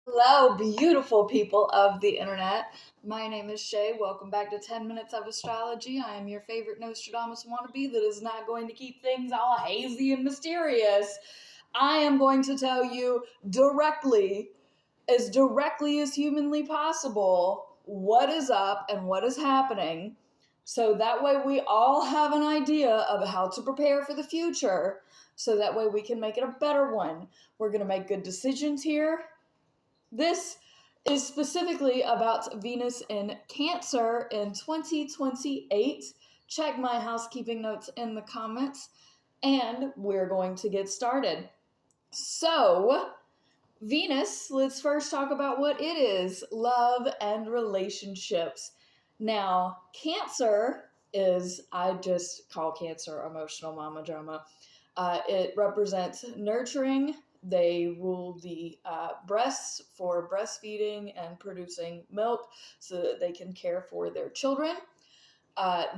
Hello, beautiful people of the internet. My name is Shay. Welcome back to 10 Minutes of Astrology. I am your favorite Nostradamus wannabe that is not going to keep things all hazy and mysterious. I am going to tell you directly as humanly possible, what is up and what is happening. So that way we all have an idea of how to prepare for the future. So that way we can make it a better one. We're going to make good decisions here. This is specifically about Venus in Cancer in 2028. Check my housekeeping notes in the comments, and we're going to get started. So, Venus, let's first talk about what it is: love and relationships. Now, Cancer is, I just call Cancer emotional mama drama. It represents nurturing. They rule the breasts for breastfeeding and producing milk so that they can care for their children.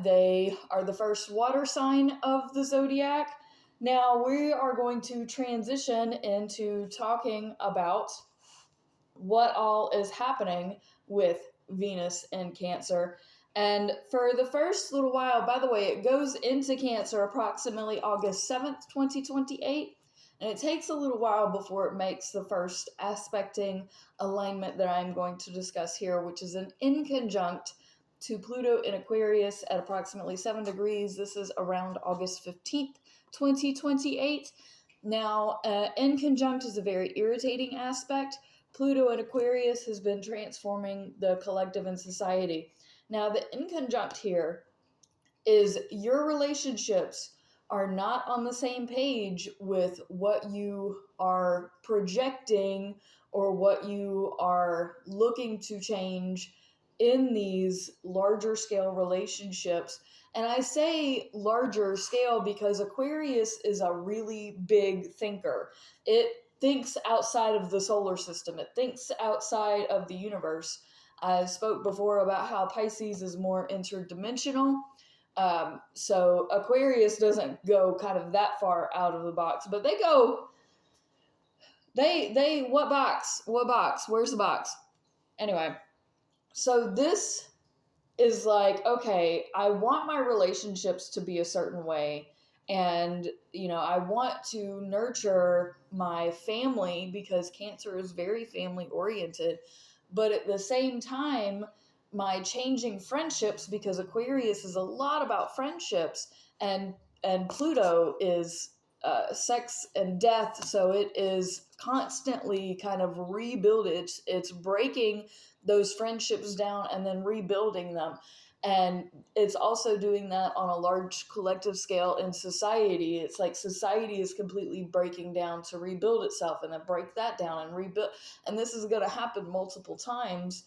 They are the first water sign of the zodiac. Now we are going to transition into talking about what all is happening with Venus and Cancer. And for the first little while, by the way, it goes into Cancer approximately August 7th, 2028. And it takes a little while before it makes the first aspecting alignment that I'm going to discuss here, which is an inconjunct to Pluto in Aquarius at approximately 7 degrees. This is around August 15th, 2028. Now, inconjunct is a very irritating aspect. Pluto in Aquarius has been transforming the collective and society. Now, the inconjunct here is your relationships are not on the same page with what you are projecting or what you are looking to change in these larger scale relationships. And I say larger scale because Aquarius is a really big thinker. It thinks outside of the solar system, it thinks outside of the universe. I spoke before about how Pisces is more interdimensional. So Aquarius doesn't go kind of that far out of the box, but they go, what box? What box? Where's the box? Anyway, so this is like, okay, I want my relationships to be a certain way. And, I want to nurture my family because Cancer is very family oriented. But at the same time, my changing friendships, because Aquarius is a lot about friendships, and Pluto is sex and death, so it is constantly kind of rebuild. It's breaking those friendships down and then rebuilding them. And it's also doing that on a large collective scale in society. It's like society is completely breaking down to rebuild itself and then break that down and rebuild. And this is going to happen multiple times.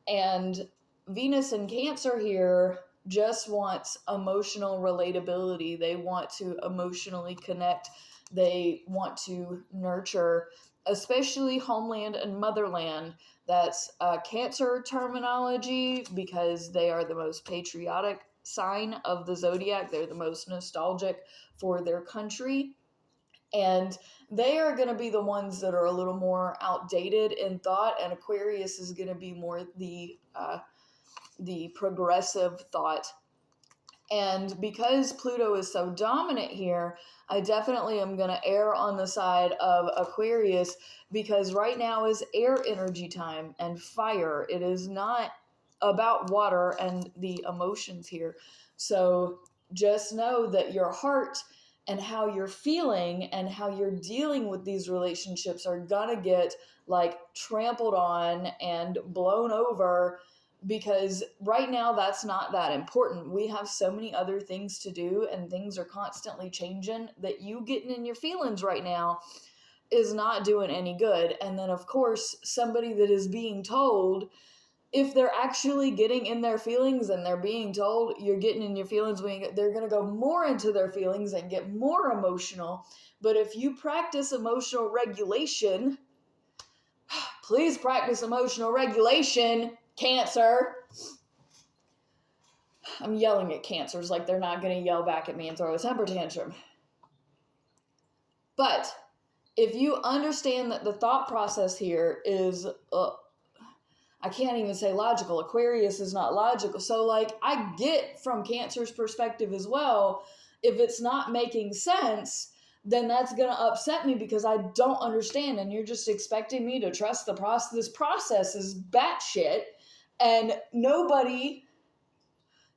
And Venus in Cancer here just wants emotional relatability. They want to emotionally connect. They want to nurture, especially homeland and motherland. That's Cancer terminology because they are the most patriotic sign of the zodiac. They're the most nostalgic for their country. And they are going to be the ones that are a little more outdated in thought, and Aquarius is going to be more the progressive thought. And because Pluto is so dominant here, I definitely am going to err on the side of Aquarius because right now is air energy time and fire. It is not about water and the emotions here. So just know that your heart and how you're feeling and how you're dealing with these relationships are going to get like trampled on and blown over because right now that's not that important. We have so many other things to do and things are constantly changing that you getting in your feelings right now is not doing any good. And then of course, somebody that is being told, if they're actually getting in their feelings and they're being told you're getting in your feelings, they're going to go more into their feelings and get more emotional. But if you practice emotional regulation, please practice emotional regulation, Cancer. I'm yelling at Cancers like they're not going to yell back at me and throw a temper tantrum. But if you understand that the thought process here is, I can't even say logical. Aquarius is not logical. So, like, I get from Cancer's perspective as well, if it's not making sense, then that's going to upset me because I don't understand. And you're just expecting me to trust the process. This process is batshit, and nobody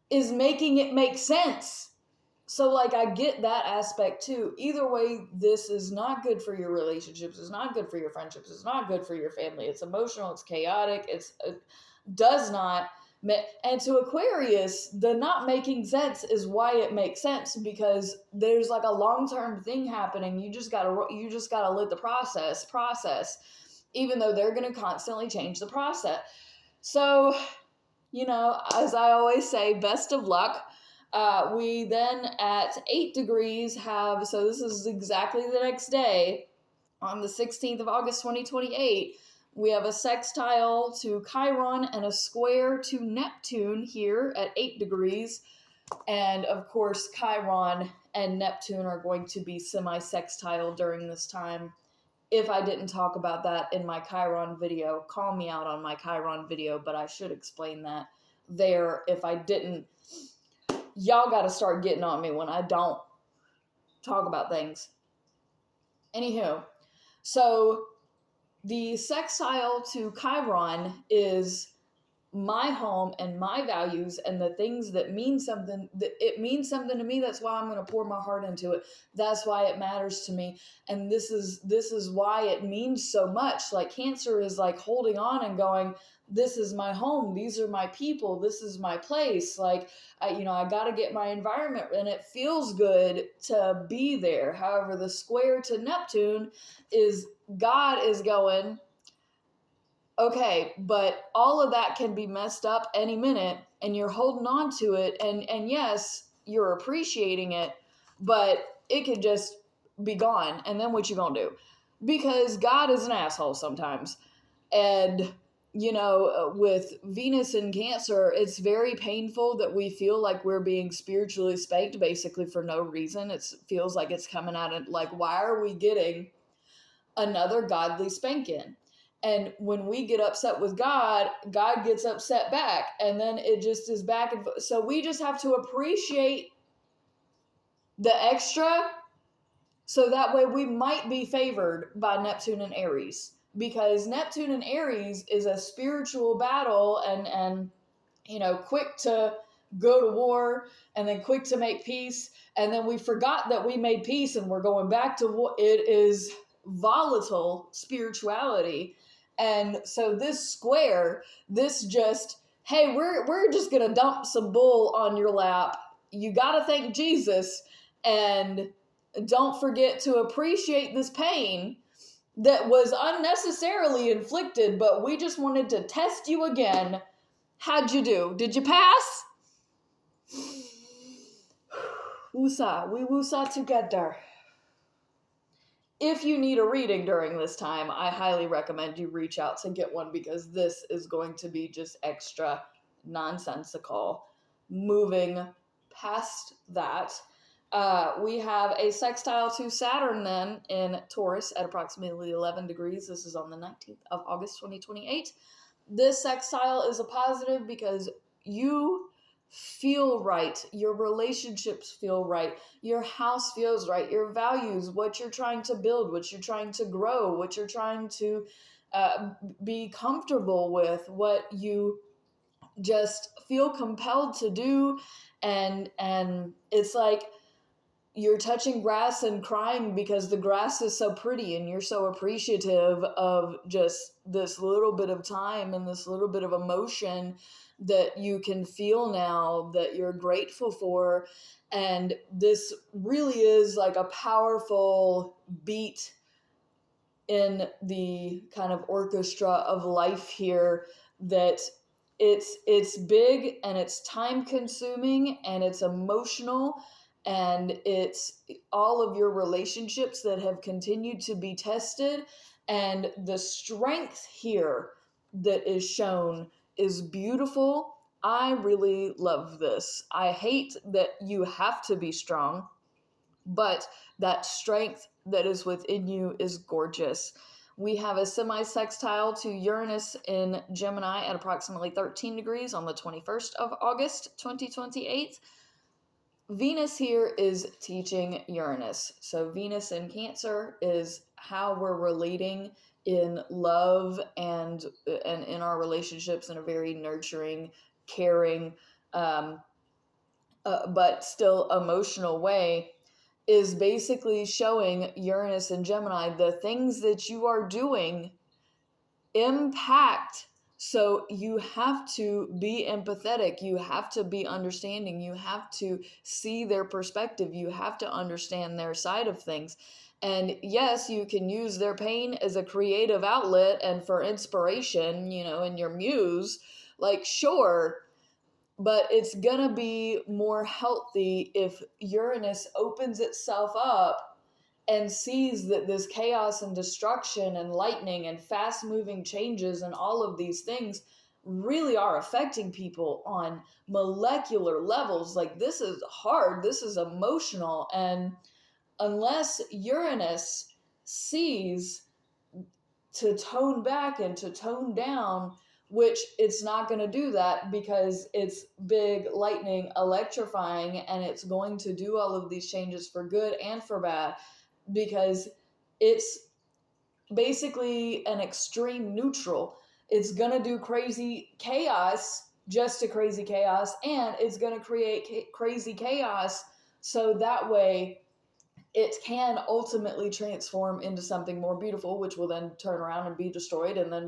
is making it make sense. So, like, I get that aspect too. Either way, this is not good for your relationships. It's not good for your friendships. It's not good for your family. It's emotional. It's chaotic. It does not. And to Aquarius, the not making sense is why it makes sense, because there's like a long-term thing happening. You just gotta let the process, even though they're gonna constantly change the process. So, as I always say, best of luck. We then at 8 degrees have, so this is exactly the next day, on the 16th of August 2028, we have a sextile to Chiron and a square to Neptune here at 8 degrees. And of course, Chiron and Neptune are going to be semi-sextile during this time. If I didn't talk about that in my Chiron video, call me out on my Chiron video, but I should explain that there if I didn't. Y'all got to start getting on me when I don't talk about things. Anywho, so the sextile to Chiron is my home and my values and the things that mean something. It means something to me. That's why I'm going to pour my heart into it. That's why it matters to me. And this is why it means so much. Like, Cancer is like holding on and going, this is my home. These are my people. This is my place. Like, I got to get my environment, and it feels good to be there. However, the square to Neptune is God is going, okay, but all of that can be messed up any minute, and you're holding on to it, and yes, you're appreciating it, but it could just be gone, and then what you gonna do? Because God is an asshole sometimes. And with Venus in Cancer, it's very painful that we feel like we're being spiritually spanked basically for no reason. It feels like it's coming out of, like, why are we getting another godly spanking? And when we get upset with God, God gets upset back, and then it just is back and forth. So we just have to appreciate the extra, so that way we might be favored by Neptune and Aries. Because Neptune and Aries is a spiritual battle, and quick to go to war and then quick to make peace, and then we forgot that we made peace and we're going back to war. It is volatile spirituality. And so this square, this just, hey, we're just gonna dump some bull on your lap. You gotta thank Jesus, and don't forget to appreciate this pain that was unnecessarily inflicted, but we just wanted to test you again. How'd you do? Did you pass? Woosah, we woosah together. If you need a reading during this time, I highly recommend you reach out to get one, because this is going to be just extra nonsensical. Moving past that, we have a sextile to Saturn then in Taurus at approximately 11 degrees. This is on the 19th of August, 2028. This sextile is a positive because you feel right. Your relationships feel right. Your house feels right. Your values, what you're trying to build, what you're trying to grow, what you're trying to be comfortable with, what you just feel compelled to do. And it's like, you're touching grass and crying because the grass is so pretty, and you're so appreciative of just this little bit of time and this little bit of emotion that you can feel now, that you're grateful for. And this really is like a powerful beat in the kind of orchestra of life here, that it's big and it's time consuming and it's emotional, and it's all of your relationships that have continued to be tested, and the strength here that is shown is beautiful. I really love this. I hate that you have to be strong, but that strength that is within you is gorgeous. We have a semi-sextile to Uranus in Gemini at approximately 13 degrees on the 21st of August, 2028. Venus here is teaching Uranus. So Venus in Cancer is how we're relating in love and in our relationships in a very nurturing, caring, um, but still emotional way, is basically showing Uranus and Gemini the things that you are doing impact. So you have to be empathetic. You have to be understanding. You have to see their perspective. You have to understand their side of things. And yes, you can use their pain as a creative outlet and for inspiration, in your muse. Like, sure, but it's gonna be more healthy if Uranus opens itself up and sees that this chaos and destruction and lightning and fast moving changes and all of these things really are affecting people on molecular levels. Like, this is hard, this is emotional. And unless Uranus sees to tone back and to tone down, which it's not going to do that because it's big, lightning, electrifying, and it's going to do all of these changes for good and for bad, because it's basically an extreme neutral. It's going to do crazy chaos, just a crazy chaos, and it's going to create crazy chaos so that way it can ultimately transform into something more beautiful, which will then turn around and be destroyed. And then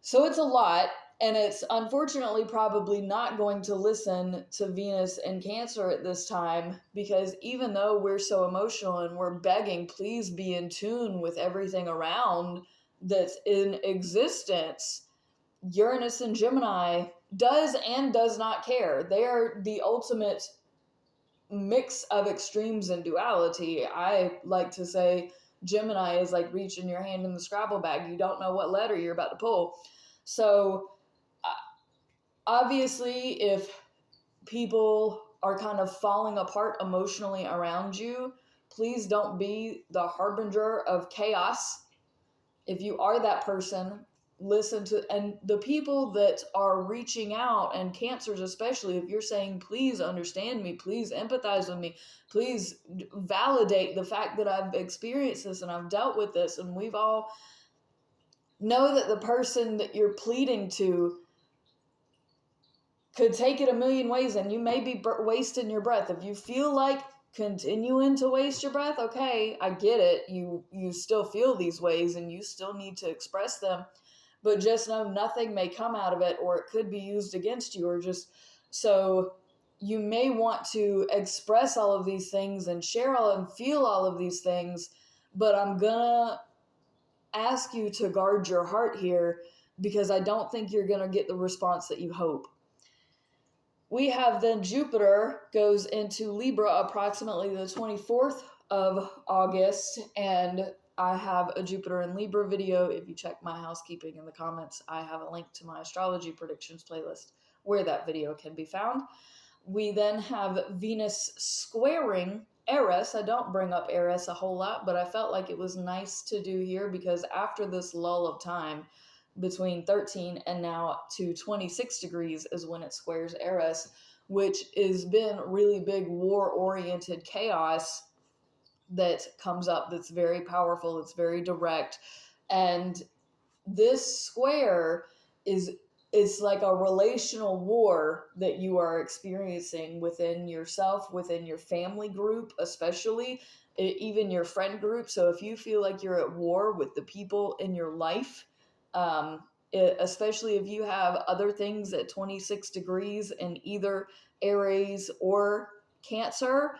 so it's a lot. And it's unfortunately probably not going to listen to Venus and Cancer at this time, because even though we're so emotional and we're begging, please be in tune with everything around that's in existence, Uranus and Gemini does and does not care. They are the ultimate mix of extremes and duality. I like to say Gemini is like reaching your hand in the Scrabble bag. You don't know what letter you're about to pull. So obviously, if people are kind of falling apart emotionally around you, please don't be the harbinger of chaos. If you are that person, listen to, and the people that are reaching out, and Cancers especially, if you're saying, please understand me, please empathize with me, please validate the fact that I've experienced this and I've dealt with this, and we've all, know that the person that you're pleading to could take it a million ways, and you may be wasting your breath. If you feel like continuing to waste your breath, okay, I get it. You still feel these ways and you still need to express them, but just know nothing may come out of it, or it could be used against you, or just, so you may want to express all of these things and share all and feel all of these things, but I'm gonna ask you to guard your heart here, because I don't think you're gonna get the response that you hope. We have then Jupiter goes into Libra approximately the 24th of August, and I have a Jupiter in Libra video. If you check my housekeeping in the comments, I have a link to my astrology predictions playlist where that video can be found. We then have Venus squaring Eris. I don't bring up Eris a whole lot, but I felt like it was nice to do here, because after this lull of time, between 13 and now to 26 degrees is when it squares Eris, which has been really big war-oriented chaos that comes up, that's very powerful, it's very direct. And this square it's like a relational war that you are experiencing within yourself, within your family group, especially even your friend group. So if you feel like you're at war with the people in your life, especially if you have other things at 26 degrees in either Aries or Cancer,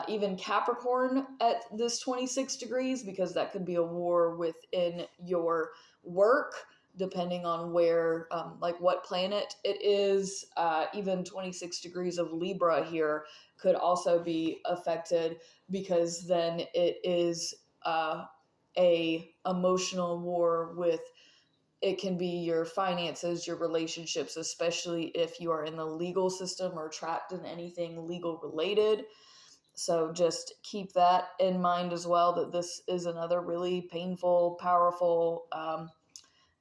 even Capricorn at this 26 degrees, because that could be a war within your work, depending on where, like what planet it is. Even 26 degrees of Libra here could also be affected, because then it is a emotional war with, it can be your finances, your relationships, especially if you are in the legal system or trapped in anything legal related. So just keep that in mind as well, that this is another really painful, powerful,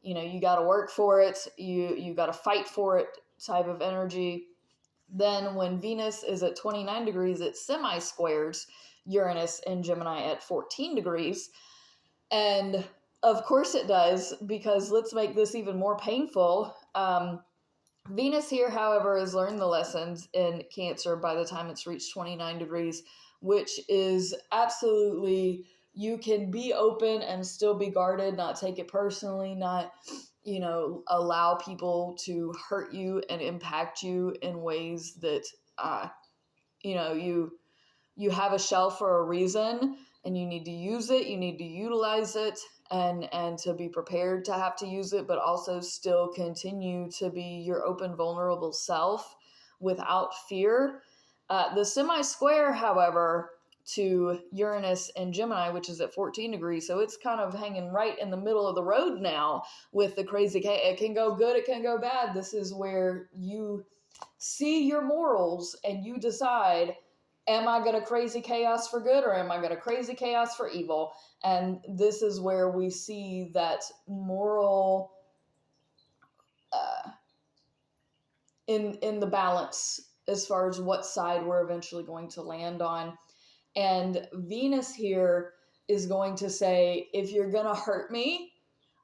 you got to work for it. You got to fight for it type of energy. Then when Venus is at 29 degrees, it semi-squares Uranus in Gemini at 14 degrees. And of course it does, because let's make this even more painful. Venus here, however, has learned the lessons in Cancer by the time it's reached 29 degrees, which is absolutely, you can be open and still be guarded, not take it personally, not, allow people to hurt you and impact you in ways that, you have a shell for a reason, and you need to use it, you need to utilize it, and to be prepared to have to use it, but also still continue to be your open, vulnerable self without fear. The semi-square, however, to Uranus and Gemini, which is at 14 degrees, so it's kind of hanging right in the middle of the road now with the crazy. It can go good, it can go bad. This is where you see your morals and you decide, am I going to crazy chaos for good, or am I going to crazy chaos for evil? And this is where we see that moral in the balance as far as what side we're eventually going to land on. And Venus here is going to say, if you're going to hurt me,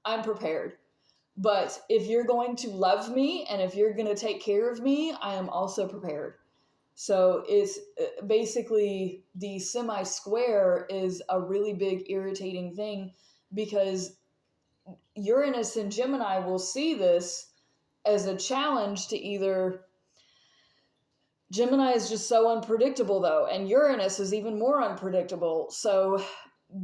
I'm prepared. But if you're going to love me and if you're going to take care of me, I am also prepared. So it's basically, the semi-square is a really big irritating thing, because Uranus and Gemini will see this as a challenge to either, Gemini is just so unpredictable though, and Uranus is even more unpredictable. So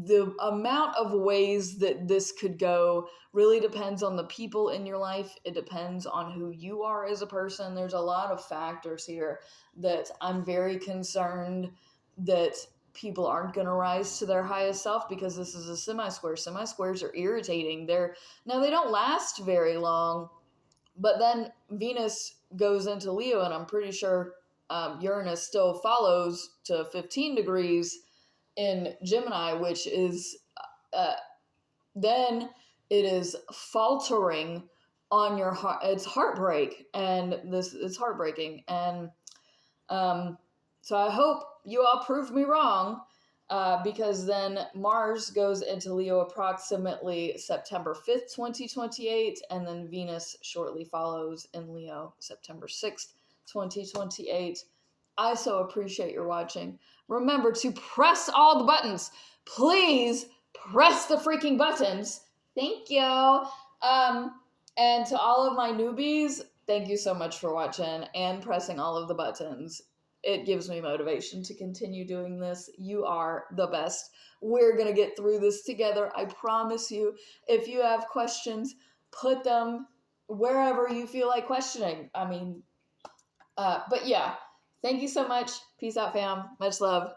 the amount of ways that this could go really depends on the people in your life. It depends on who you are as a person. There's a lot of factors here that I'm very concerned that people aren't going to rise to their highest self, because this is a semi-square. Semi-squares are irritating. Now they don't last very long, but then Venus goes into Leo, and I'm pretty sure Uranus still follows to 15 degrees in Gemini, which is then it is faltering on your heart. It's heartbreak, and it's heartbreaking. And so I hope you all prove me wrong, because then Mars goes into Leo approximately September 5th, 2028, and then Venus shortly follows in Leo September 6th, 2028. I so appreciate your watching. Remember to press all the buttons. Please press the freaking buttons. Thank you. And to all of my newbies, thank you so much for watching and pressing all of the buttons. It gives me motivation to continue doing this. You are the best. We're going to get through this together. I promise you. If you have questions, put them wherever you feel like questioning. But yeah, thank you so much. Peace out, fam. Much love.